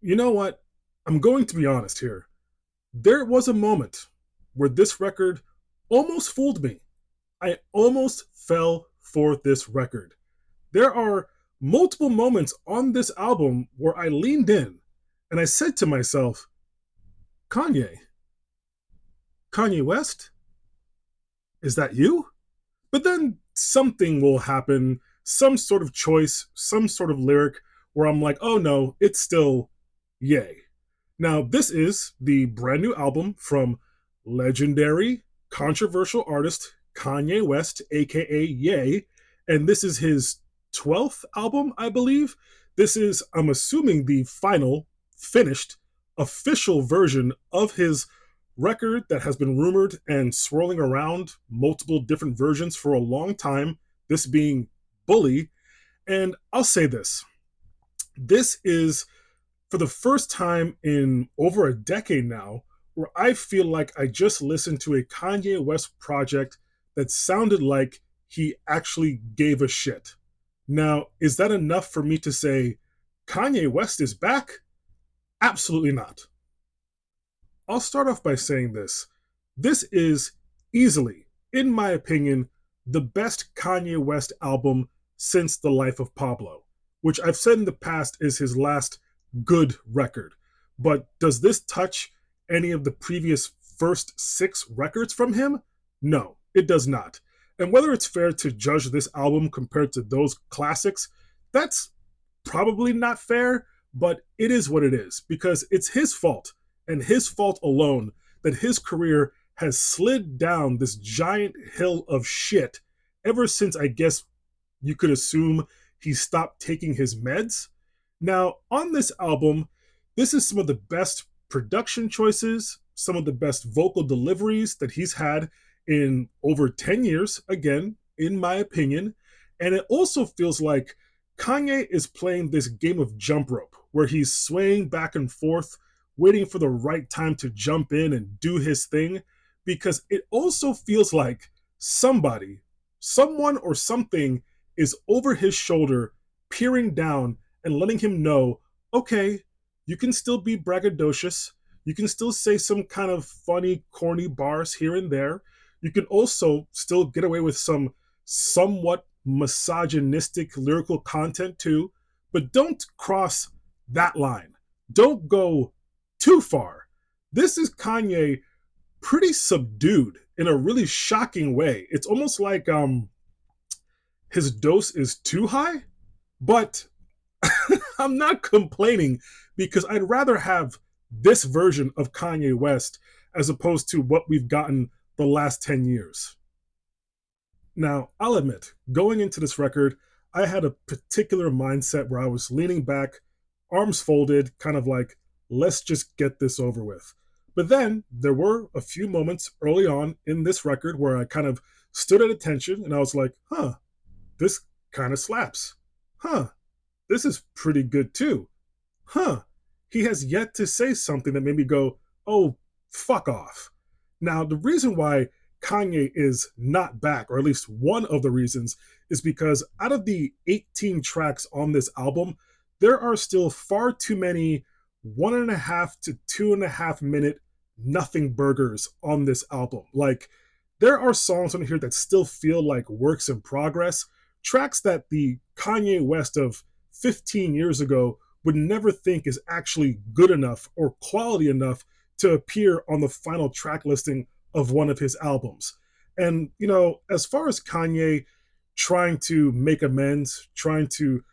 You know what? I'm going to be honest here. There was a moment where this record almost fooled me. I almost fell for this record. There are multiple moments on this album where I leaned in and I said to myself, Kanye, Kanye West, is that you? But then something will happen, some sort of choice, some sort of lyric where I'm like, oh no, it's still Yay. Now, this is the brand new album from legendary, controversial artist Kanye West, aka Ye, and this is his 12th album, I believe. This is, I'm assuming, the final, finished, official version of his record that has been rumored and swirling around multiple different versions for a long time, this being Bully. And I'll say this is for the first time in over a decade now, where I feel like I just listened to a Kanye West project that sounded like he actually gave a shit. Now, is that enough for me to say Kanye West is back? Absolutely not. I'll start off by saying this. This is easily, in my opinion, the best Kanye West album since The Life of Pablo, which I've said in the past is his last good record. But does this touch any of the previous first six records from him? No, it does not. And whether it's fair to judge this album compared to those classics, that's probably not fair, but it is what it is because it's his fault and his fault alone that his career has slid down this giant hill of shit ever since I guess you could assume he stopped taking his meds. Now, on this album, this is some of the best production choices, some of the best vocal deliveries that he's had in over 10 years, again, in my opinion. And it also feels like Kanye is playing this game of jump rope where he's swaying back and forth, waiting for the right time to jump in and do his thing, because it also feels like somebody, someone or something is over his shoulder, peering down and letting him know, okay, you can still be braggadocious. You can still say some kind of funny, corny bars here and there. You can also still get away with some somewhat misogynistic lyrical content too, but don't cross that line. Don't go too far. This is Kanye pretty subdued in a really shocking way. It's almost like his dose is too high, but I'm not complaining because I'd rather have this version of Kanye West as opposed to what we've gotten the last 10 years. Now, I'll admit, going into this record, I had a particular mindset where I was leaning back, arms folded, kind of like, let's just get this over with. But then there were a few moments early on in this record where I kind of stood at attention and I was like, huh, this kind of slaps. Huh, this is pretty good too. Huh, he has yet to say something that made me go, oh, fuck off. Now, the reason why Kanye is not back, or at least one of the reasons, is because out of the 18 tracks on this album, there are still far too many 1.5 to 2.5 minute nothing burgers on this album. Like, there are songs on here that still feel like works in progress, tracks that the Kanye West of 15 years ago would never think is actually good enough or quality enough to appear on the final track listing of one of his albums. And, you know, as far as Kanye trying to make amends, trying to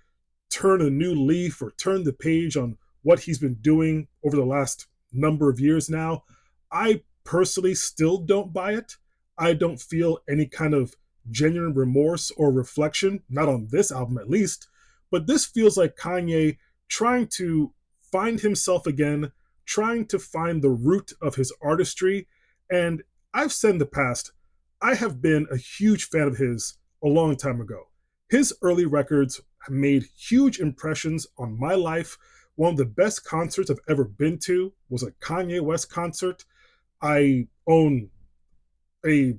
turn a new leaf or turn the page on what he's been doing over the last number of years now, I personally still don't buy it. I don't feel any kind of genuine remorse or reflection, not on this album at least, but this feels like Kanye trying to find himself again, trying to find the root of his artistry. And I've said in the past, I have been a huge fan of his a long time ago. His early records have made huge impressions on my life. One of the best concerts I've ever been to was a Kanye West concert. I own a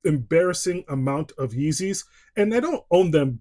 embarrassing amount of Yeezys, and I don't own them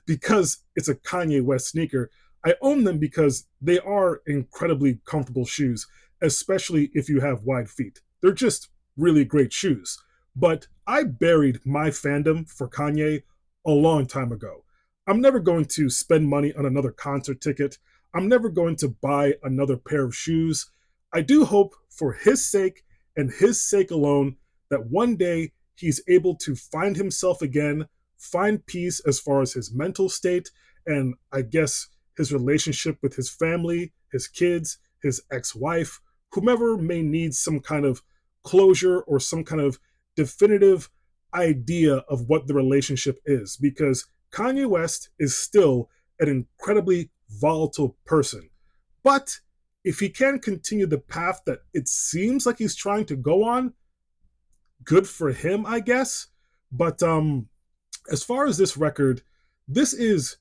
because it's a Kanye West sneaker. I own them because they are incredibly comfortable shoes, especially if you have wide feet. They're just really great shoes. But I buried my fandom for Kanye a long time ago. I'm never going to spend money on another concert ticket. I'm never going to buy another pair of shoes. I do hope for his sake and his sake alone that one day he's able to find himself again, find peace as far as his mental state, and I guess his relationship with his family, his kids, his ex wife, whomever may need some kind of closure or some kind of definitive idea of what the relationship is. Because Kanye West is still an incredibly volatile person. But if he can continue the path that it seems like he's trying to go on, good for him, I guess. But as far as this record, this is,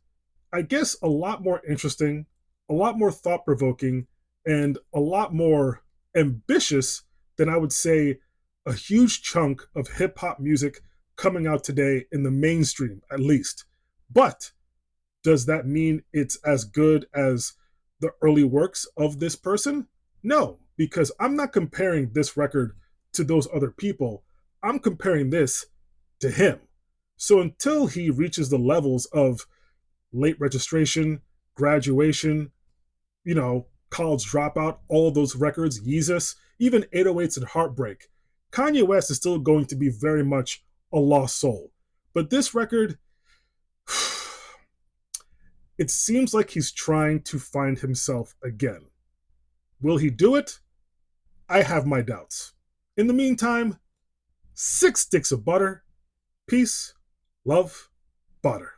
I guess, a lot more interesting, a lot more thought provoking, and a lot more ambitious than I would say a huge chunk of hip hop music coming out today in the mainstream, at least. But does that mean it's as good as the early works of this person? No, because I'm not comparing this record to those other people. I'm comparing this to him. So until he reaches the levels of late registration, graduation, college dropout, all of those records, Yeezus, even 808s and Heartbreak, Kanye West is still going to be very much a lost soul. But this record, it seems like he's trying to find himself again. Will he do it? I have my doubts. In the meantime, 6 sticks of butter. Peace, love, butter.